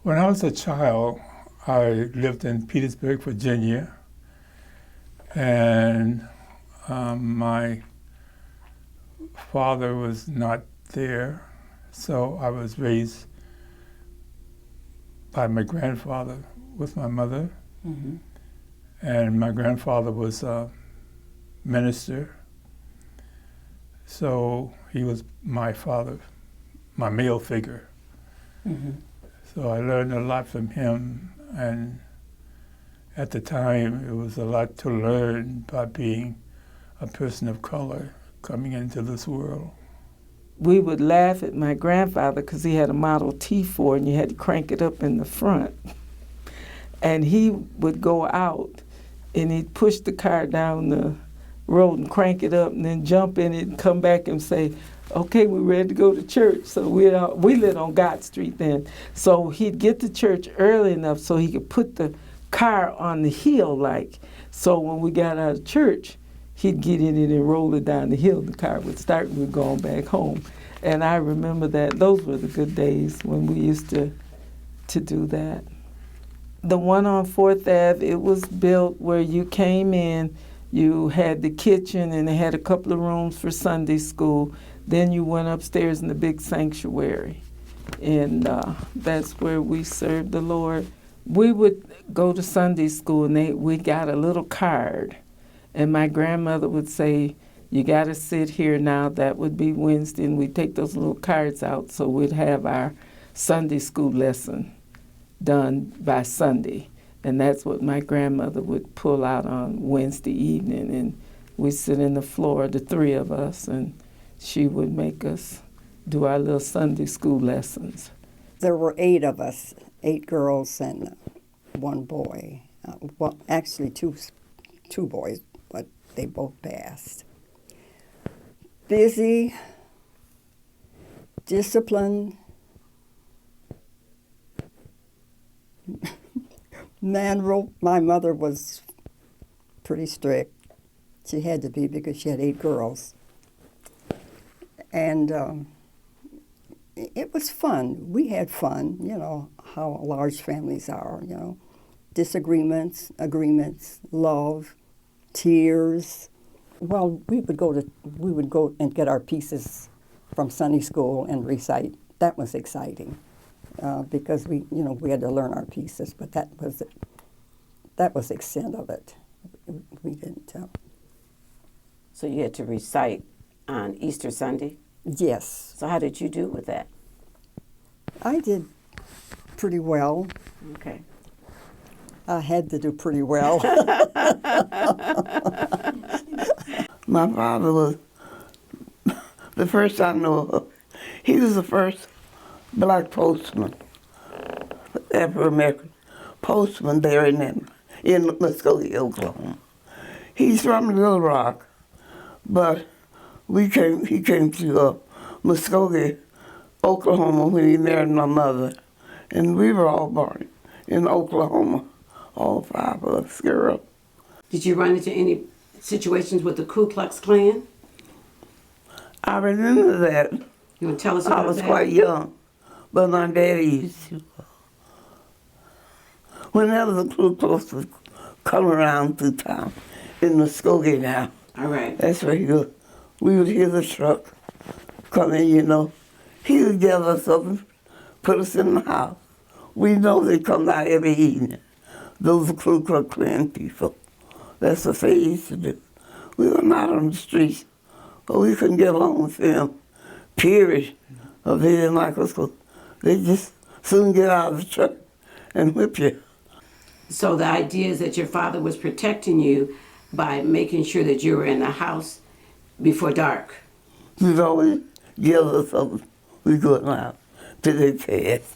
When I was a child, I lived in Petersburg, Virginia, and my father was not there, so I was raised by my grandfather with my mother. Mm-hmm. And my grandfather was a minister, so he was my father, my male figure. Mm-hmm. So I learned a lot from him, and at the time it was a lot to learn by being a person of color coming into this world. We would laugh at my grandfather because he had a Model T Ford and you had to crank it up in the front. And he would go out and he'd push the car down the road and crank it up and then jump in it and come back and say, okay, we're ready to go to church. So we lived on God Street then. So he'd get to church early enough so he could put the car on the hill, like. So when we got out of church, he'd get in it and roll it down the hill. The car would start and we'd go on back home. And I remember that. Those were the good days when we used to do that. The one on 4th Ave, it was built where you came in, you had the kitchen and they had a couple of rooms for Sunday school. Then you went upstairs in the big sanctuary. And that's where we served the Lord. We would go to Sunday school and we got a little card. And my grandmother would say, you got to sit here now. That would be Wednesday. And we'd take those little cards out so we'd have our Sunday school lesson done by Sunday. And that's what my grandmother would pull out on Wednesday evening. And we'd sit in the floor, the three of us, and she would make us do our little Sunday school lessons. There were 8 of us, 8 girls and 1 boy. Well, actually two boys, but they both passed. Busy, disciplined, manly. My mother was pretty strict. She had to be because she had 8 girls. And it was fun. We had fun, you know, how large families are, you know. Disagreements, agreements, love, tears. Well, we would go and get our pieces from Sunday school and recite. That was exciting because we had to learn our pieces, but that was the extent of it. We didn't. So you had to recite on Easter Sunday? Yes. So how did you do with that? I did pretty well. Okay. I had to do pretty well. My father was the first I know of. He was the first black postman, AfroAmerican postman there in Muskogee, Oklahoma. He's from Little Rock, but he came to Muskogee, Oklahoma when he married my mother, and we were all born in Oklahoma, all 5 of us girls. Did you run into any situations with the Ku Klux Klan? I remember that. You want to tell us about that? I was quite young, but my daddy used to. Whenever the Ku Klux would come around through town, in Muskogee now, all right. That's where we would hear the truck coming, you know. He would gather us up and put us in the house. We know they come out every evening. Those Ku Klux Klan people. That's what they used to do. We were not on the streets, but we couldn't get along with them, period. Or they didn't like us, they just soon get out of the truck and whip you. So the idea is that your father was protecting you by making sure that you were in the house before dark. He'd always yell us up, we couldn't out till they passed.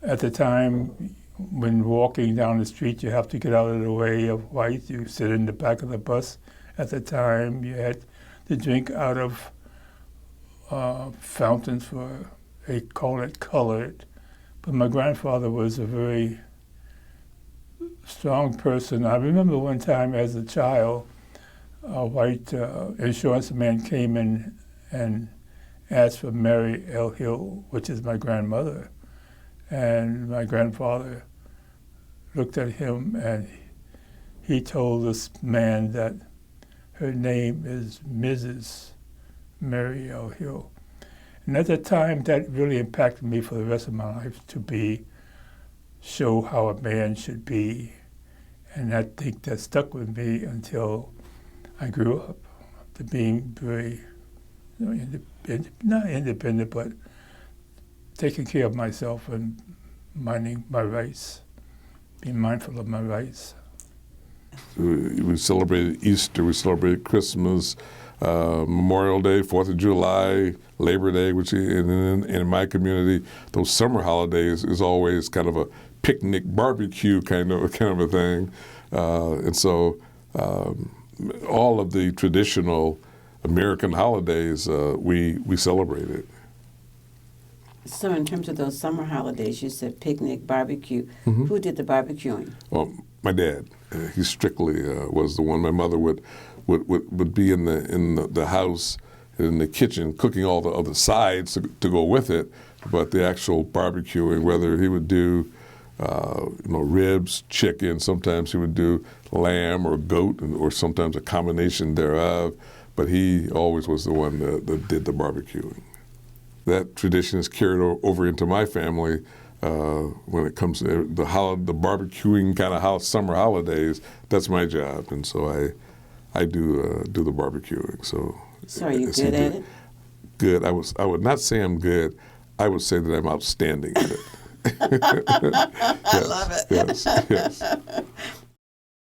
At the time, when walking down the street, you have to get out of the way of whites. You sit in the back of the bus. At the time, you had to drink out of fountains they call it colored. But my grandfather was a very strong person. I remember one time as a child, a white insurance man came in and asked for Mary L. Hill, which is my grandmother. And my grandfather looked at him and he told this man that her name is Mrs. Mary L. Hill. And at the time, that really impacted me for the rest of my life, to show how a man should be. And I think that stuck with me until I grew up, to being very, not independent, but taking care of myself and minding my rights, being mindful of my rights. We celebrated Easter, we celebrated Christmas, Memorial Day, 4th of July, Labor Day, which in my community, those summer holidays is always kind of a picnic barbecue kind of a thing. And so all of the traditional American holidays we celebrated. So in terms of those summer holidays, you said picnic, barbecue. Mm-hmm. Who did the barbecuing? Well, my dad. He strictly was the one. My mother would be in the house, in the kitchen, cooking all the other sides to go with it. But the actual barbecuing, whether he would do ribs, chicken, sometimes he would do lamb or goat, or sometimes a combination thereof. But he always was the one that did the barbecuing. That tradition is carried over into my family when it comes to the barbecuing kind of summer holidays. That's my job, and so I do the barbecuing. So are you good at it? Good. I would not say I'm good. I would say that I'm outstanding at it. I love it. Yes.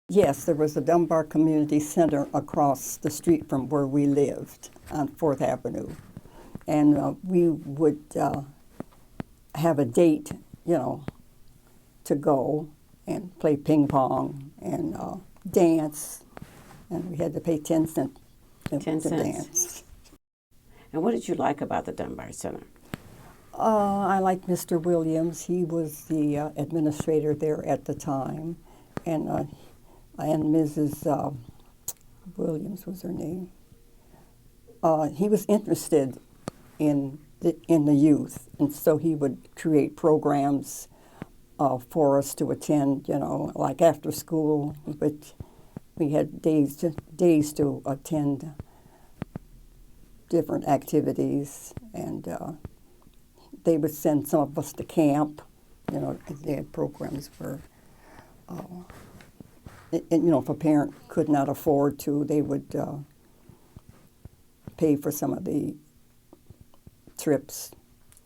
Yes, there was a Dunbar Community Center across the street from where we lived on 4th Avenue. And we would have a date, to go and play ping pong and dance. And we had to pay 10 cents to dance. And what did you like about the Dunbar Center? I liked Mr. Williams. He was the administrator there at the time. And Mrs. Williams was her name. He was interested in the youth, and so he would create programs for us to attend, like after school. But we had days to attend different activities, and they would send some of us to camp. They had programs for, if a parent could not afford to, they would pay for some of the trips.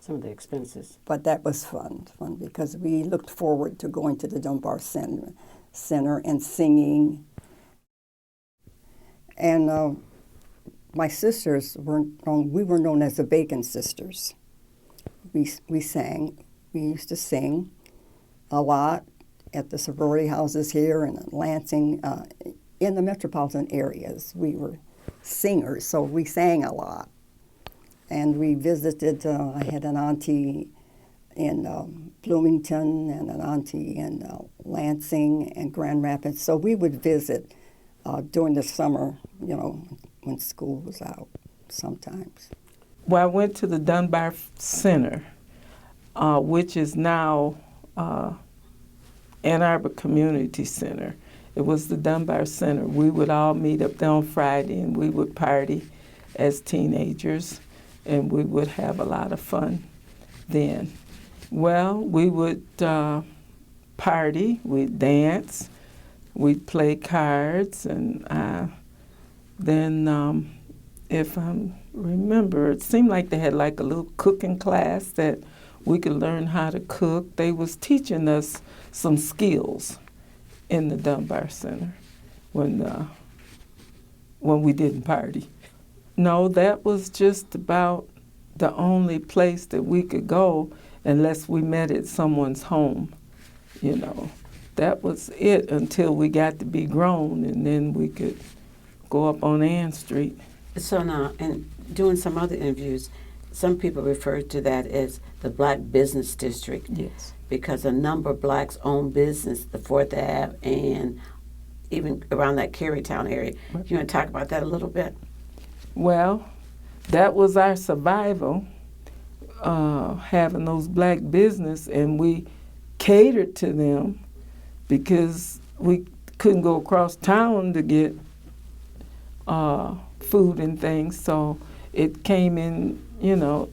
Some of the expenses. But that was fun because we looked forward to going to the Dunbar Center and singing. And my sisters we were known as the Bacon Sisters. We sang. We used to sing a lot at the sorority houses here in Lansing, in the metropolitan areas. We were singers, so we sang a lot. And we visited, I had an auntie in Bloomington and an auntie in Lansing and Grand Rapids. So we would visit during the summer, when school was out sometimes. Well, I went to the Dunbar Center, which is now Ann Arbor Community Center. It was the Dunbar Center. We would all meet up there on Friday and we would party as teenagers. And we would have a lot of fun then. Well, we would party, we'd dance, we'd play cards, and then if I remember, it seemed like they had like a little cooking class that we could learn how to cook. They was teaching us some skills in the Dunbar Center when we didn't party. No, that was just about the only place that we could go unless we met at someone's home, That was it until we got to be grown, and then we could go up on Ann Street. So now, in doing some other interviews, some people refer to that as the Black Business District. Yes. Because a number of blacks own business, the 4th Ave, and even around that Carytown area. You want to talk about that a little bit? Well, that was our survival. having those black business, and we catered to them because we couldn't go across town to get food and things. So it came in,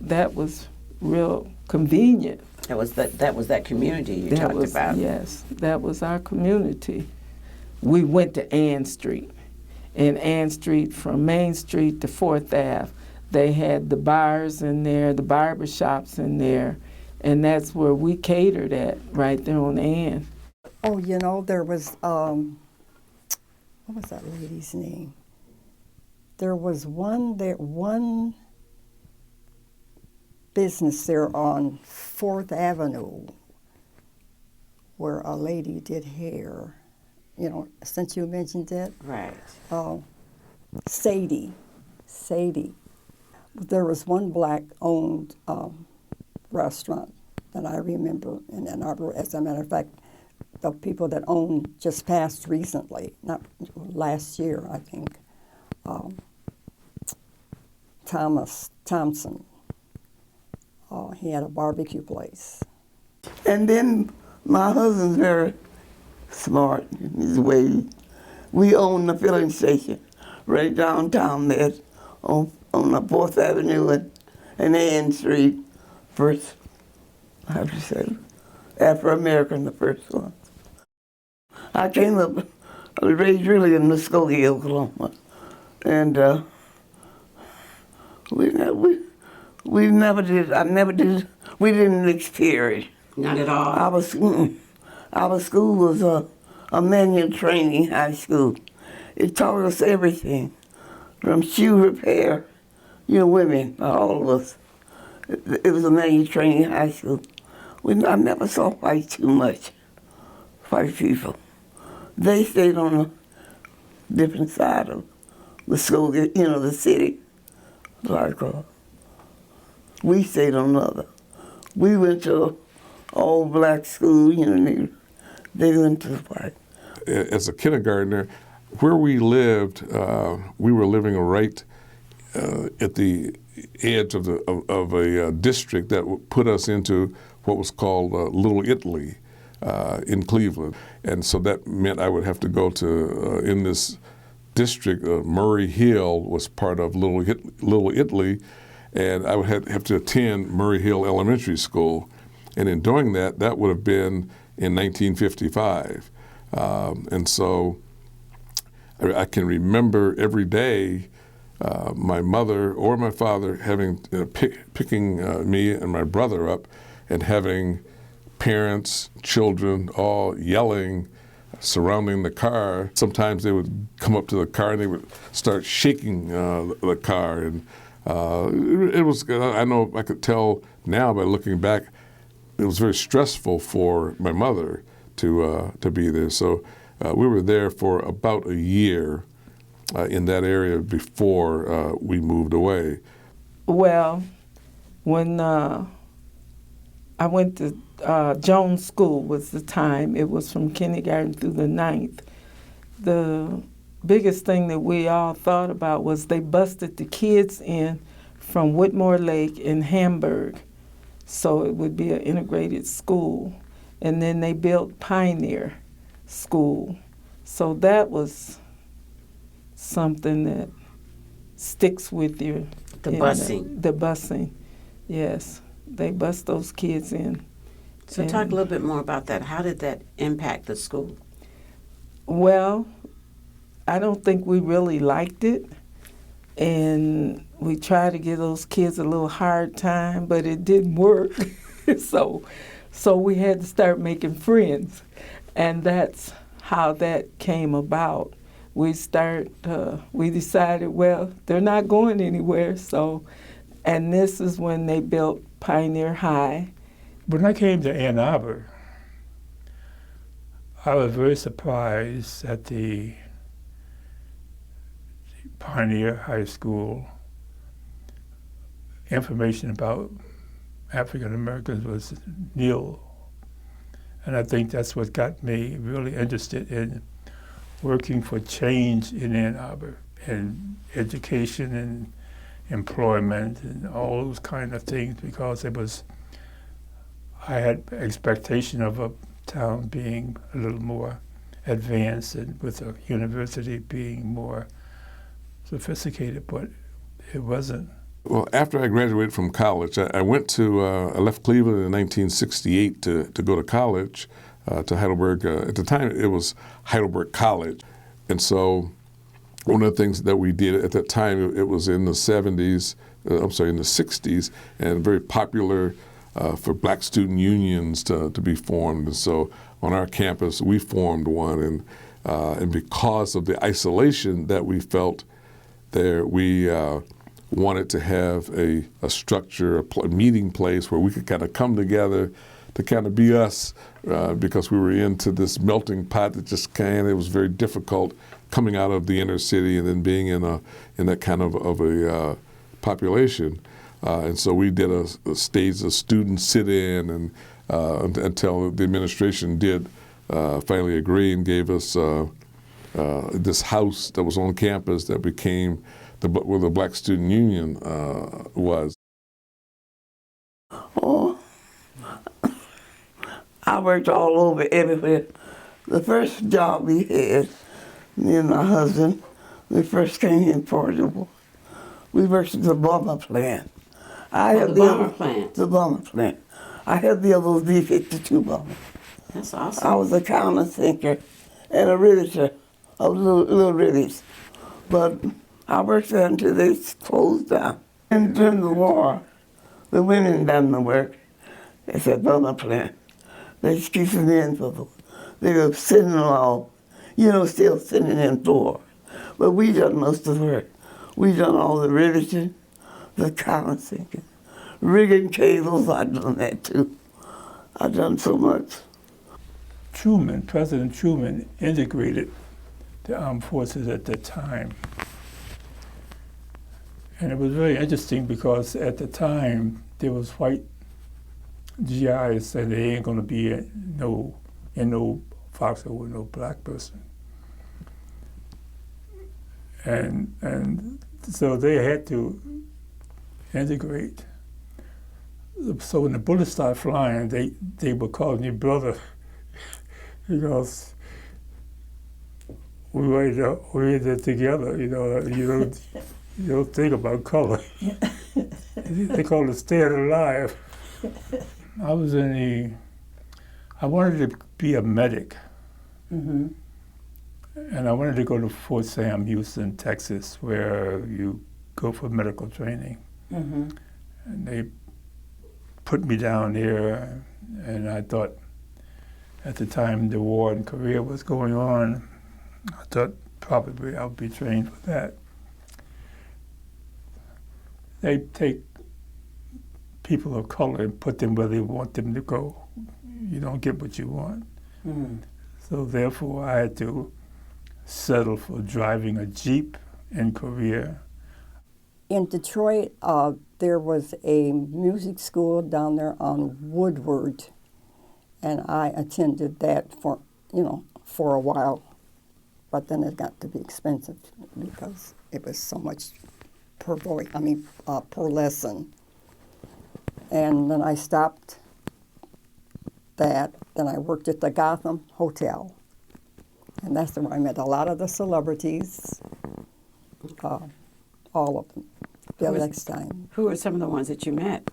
that was real convenient. That was that community you talked about. Yes, that was our community. We went to Ann Street. And Ann Street, from Main Street to 4th Ave, they had the bars in there, the barber shops in there, and that's where we catered at, right there on Ann. Oh, there was, what was that lady's name? There was one business there on 4th Avenue where a lady did hair. Since you mentioned it. Right. Sadie. There was one black-owned restaurant that I remember in Ann Arbor. As a matter of fact, the people that owned just passed recently, not last year, I think. Thomas Thompson. He had a barbecue place. And then my husband's very smart in his way. We own the filling station right downtown there on the 4th Avenue and Ann Street. First, I have to say, AfroAmerican, the first one. I came up, I was raised really in Muskogee, Oklahoma. And we didn't experience. Not at all. Our school was a manual training high school. It taught us everything, from shoe repair, women, all of us. It was a manual training high school. I never saw white too much, white people. They stayed on a different side of the school, the city. Like, we stayed on the other. We went to an all-black school, they went to the white. As a kindergartner, where we lived, we were living right at the edge of a district that put us into what was called Little Italy in Cleveland. And so that meant I would have to go to, in this district, Murray Hill was part of Little Italy, and I would have to attend Murray Hill Elementary School. And in doing that, that would have been in 1955. And so I can remember every day my mother or my father picking me and my brother up and having parents, children, all yelling, surrounding the car. Sometimes they would come up to the car and they would start shaking the car. And it was, I know I could tell now by looking back, it was very stressful for my mother to be there. So we were there for about a year in that area before we moved away. Well, when I went to Jones School was the time. It was from kindergarten through the 9th. The biggest thing that we all thought about was they busted the kids in from Whitmore Lake in Hamburg. So it would be an integrated school. And then they built Pioneer School. So that was something that sticks with you. The busing. The busing, yes. They bust those kids in. So talk a little bit more about that. How did that impact the school? Well, I don't think we really liked it. And we tried to give those kids a little hard time, but it didn't work. So we had to start making friends. And that's how that came about. We decided, well, they're not going anywhere. And this is when they built Pioneer High. When I came to Ann Arbor, I was very surprised at the Pioneer High School. Information about African Americans was nil. And I think that's what got me really interested in working for change in Ann Arbor and education employment and all those kind of things, because I had expectation of a town being a little more advanced and with a university being more sophisticated, but it wasn't. Well, after I graduated from college, I left Cleveland in 1968 to go to college, to Heidelberg. At the time, it was Heidelberg College. And so one of the things that we did at that time, it was in the 60s, and very popular for black student unions to be formed. And so on our campus, we formed one. And because of the isolation that we felt there, we wanted to have a structure, a meeting place where we could kind of come together to kind of be us, because we were into this melting pot that it was very difficult coming out of the inner city and then being in that kind of a population. And so we did a stage of student sit-in and until the administration did finally agree and gave us this house that was on campus that became where the Black Student Union was. Oh, I worked all over everywhere. The first job we had, me and my husband, we first came here in Portable. We worked at the bomber plant. The bomber plant? The bomber plant. I had the other B-52 bombers. That's awesome. I was a counter thinker and a realtor of little realties. But I worked there until they closed down. And during the war, the women done the work. They said, bomber plant. They keep the men for they were sitting along, still sitting in floor. But we done most of the work. We done all the riveting, the counter thinking, rigging cables. I done that too. I done so much. President Truman integrated the armed forces at that time. And it was very interesting because at the time there was white GIs said they ain't gonna be in no foxhole with no black person. And so they had to integrate. So when the bullets started flying, they were calling me brother because we were there together, you don't think about color. They call it staying alive. I wanted to be a medic. Mm-hmm. And I wanted to go to Fort Sam Houston, Texas, where you go for medical training. Mm-hmm. And they put me down there, and I thought at the time the war in Korea was going on, I thought probably I would be trained for that. They take people of color and put them where they want them to go. You don't get what you want. Mm-hmm. So therefore I had to settle for driving a Jeep in Korea. In Detroit, there was a music school down there on Woodward, and I attended that for a while, but then it got to be expensive because it was so much per lesson. And then I stopped that. Then I worked at the Gotham Hotel, and that's where I met a lot of the celebrities, all of them. Billy Eckstein. Who are some of the ones that you met?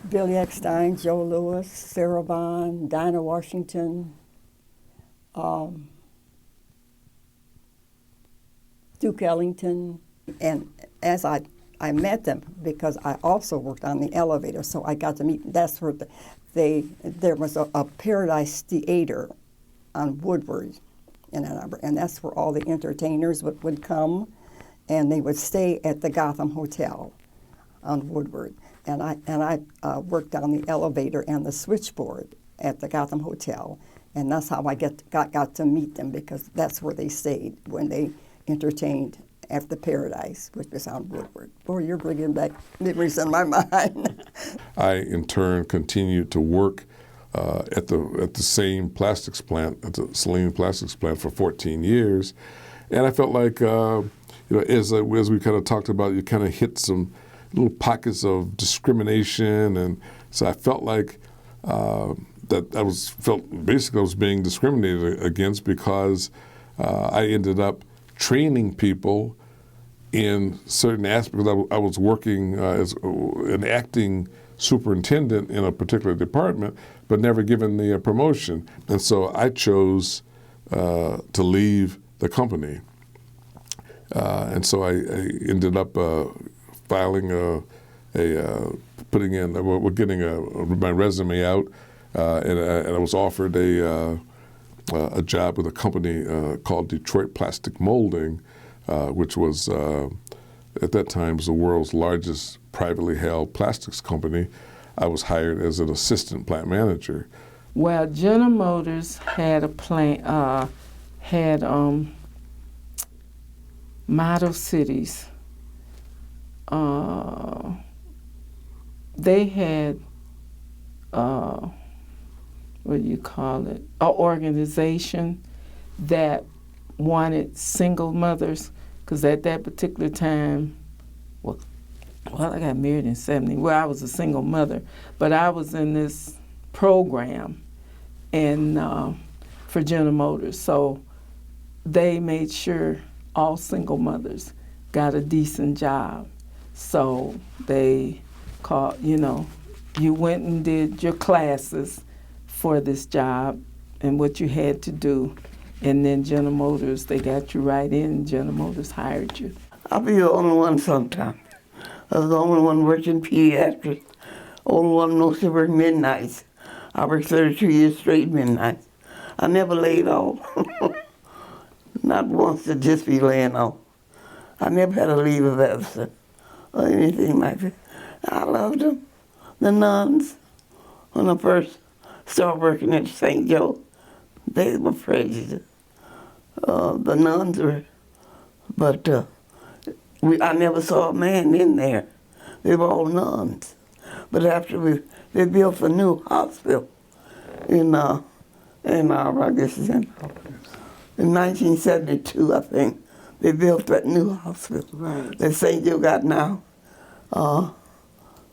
Billy Eckstein, Joe Louis, Sarah Vaughan, Dinah Washington, Duke Ellington. And as I met them because I also worked on the elevator, so I got to meet. That's where there was a Paradise Theater on Woodward in Ann Arbor, and that's where all the entertainers would come, and they would stay at the Gotham Hotel on Woodward. And I worked on the elevator and the switchboard at the Gotham Hotel, and that's how I got to meet them, because that's where they stayed when they entertained at the Paradise, which was on Woodward. Boy, you're bringing back memories in my mind. I, in turn, continued to work at the same plastics plant, at the Saline Plastics Plant for 14 years. And I felt like, as we kind of talked about, you kind of hit some little pockets of discrimination, and so I felt like that I was being discriminated against because I ended up training people in certain aspects. I was working as an acting superintendent in a particular department, but never given the promotion, and so I chose to leave the company. And so I ended up filing we're getting my resume out, and I was offered a job with a company called Detroit Plastic Molding, which was at that time was the world's largest privately held plastics company. I was hired as an assistant plant manager. Well, General Motors had a plant, model cities. They had, what do you call it, an organization that wanted single mothers, because at that particular time, well, I got married in 70. Well, I was a single mother, but I was in this program and for General Motors. So they made sure all single mothers got a decent job. So they called, you went and did your classes for this job and what you had to do. And then General Motors, they got you right in, General Motors hired you. I'll be the only one sometimes. I was the only one working pediatrics, only one mostly working midnights. I worked 32 years straight midnights. I never laid off. Not once to just be laying off. I never had a leave of absence or anything like that. I loved them. The nuns, when I first started working at St. Joe, they were prejudiced. The nuns were, but I never saw a man in there. They were all nuns. But after they built a new hospital in Arbor, I guess it's in 1972, I think. They built that new hospital that St. Joe got now.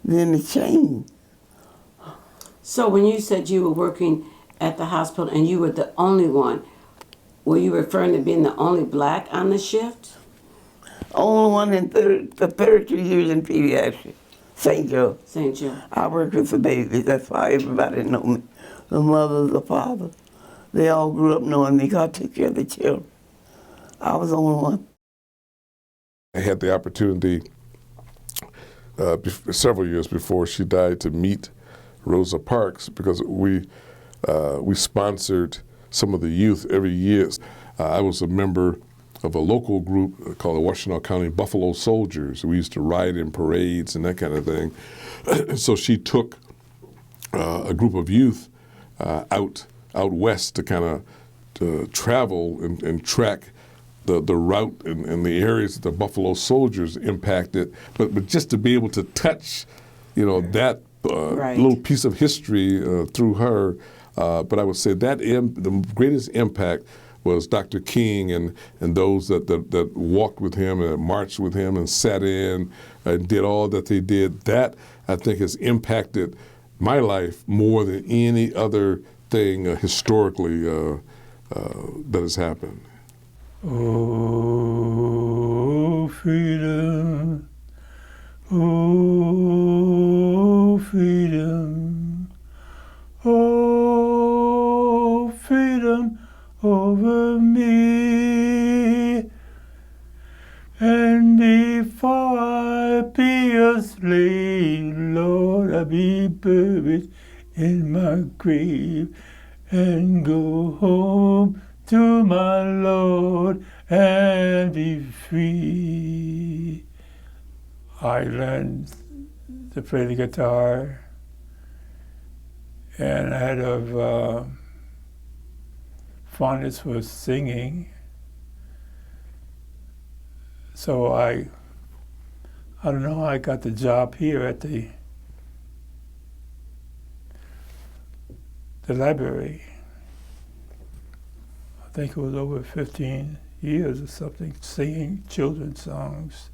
Then it changed. So when you said you were working at the hospital and you were the only one, were you referring to being the only black on the shift? Only one in the 32 years in pediatrics, St. Joe. St. Joe. I worked with the babies. That's why everybody know me. The mother, the father. They all grew up knowing me. God took care of the children. I was the only one. I had the opportunity several years before she died to meet Rosa Parks because we sponsored some of the youth every year. I was a member of a local group called the Washtenaw County Buffalo Soldiers. We used to ride in parades and that kind of thing. So she took a group of youth out west to kind of travel and track the route and the areas that the Buffalo Soldiers impacted, but just to be able to touch, that little piece of history through her. But I would say that the greatest impact was Dr. King and those that walked with him and marched with him and sat in and did all that they did. That, I think, has impacted my life more than any other thing historically that has happened. Oh, freedom, oh, freedom, oh, freedom over me. And before I be a slave, Lord, I'll be buried in my grave and go home to my Lord and be free. I learned to play the guitar, and I had a fondness for singing. So I don't know how I got the job here at the library. I think it was over 15 years or something, singing children's songs.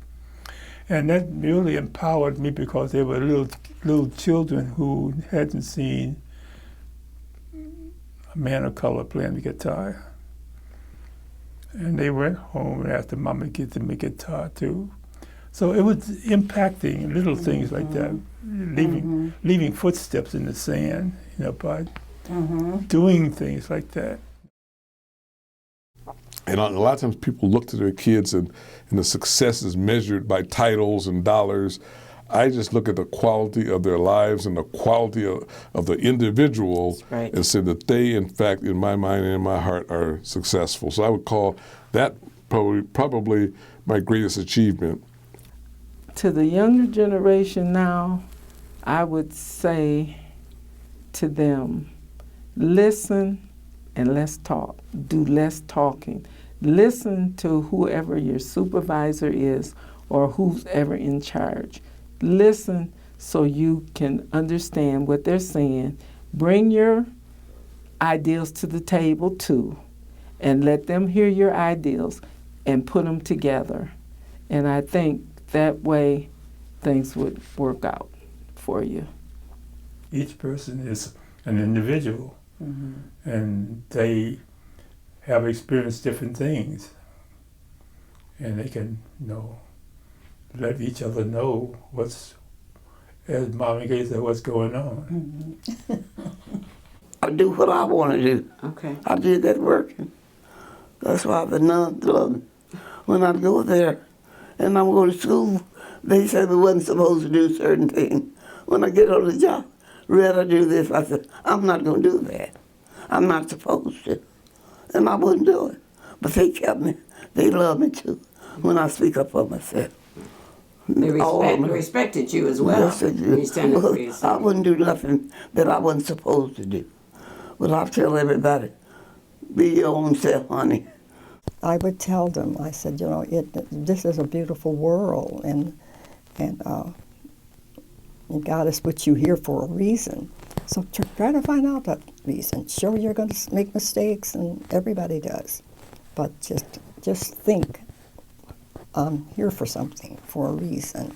And that really empowered me because they were little children who hadn't seen a man of color playing the guitar. And they went home and asked their mama to get them a guitar too. So it was impacting little things like that, leaving footsteps in the sand, by doing things like that. And a lot of times people look to their kids and the success is measured by titles and dollars. I just look at the quality of their lives and the quality of the individual and say that they, in fact, in my mind and in my heart, are successful. So I would call that probably my greatest achievement. To the younger generation now, I would say to them, listen and less talk. Do less talking. Listen to whoever your supervisor is or who's ever in charge. Listen so you can understand what they're saying. Bring your ideals to the table too, and let them hear your ideals and put them together. And I think that way things would work out for you. Each person is an individual, and they have experienced different things, and they can let each other know what's, as Mama Gay said, what's going on. I do what I want to do. Okay. I did that working. That's why the nuns love me. When I go there and I'm going to school, they said we wasn't supposed to do certain things. When I get on the job, rather do this, I said, I'm not going to do that. I'm not supposed to. And I wouldn't do it. But they kept me. They love me too when I speak up for myself. They respected you as well. Yes, they do. You stand up for yourself. I wouldn't do nothing that I wasn't supposed to do. But I tell everybody, be your own self, honey. I would tell them, I said, this is a beautiful world, and God has put you here for a reason. So try to find out that reason. Sure, you're going to make mistakes, and everybody does. But just think, I'm here for something, for a reason.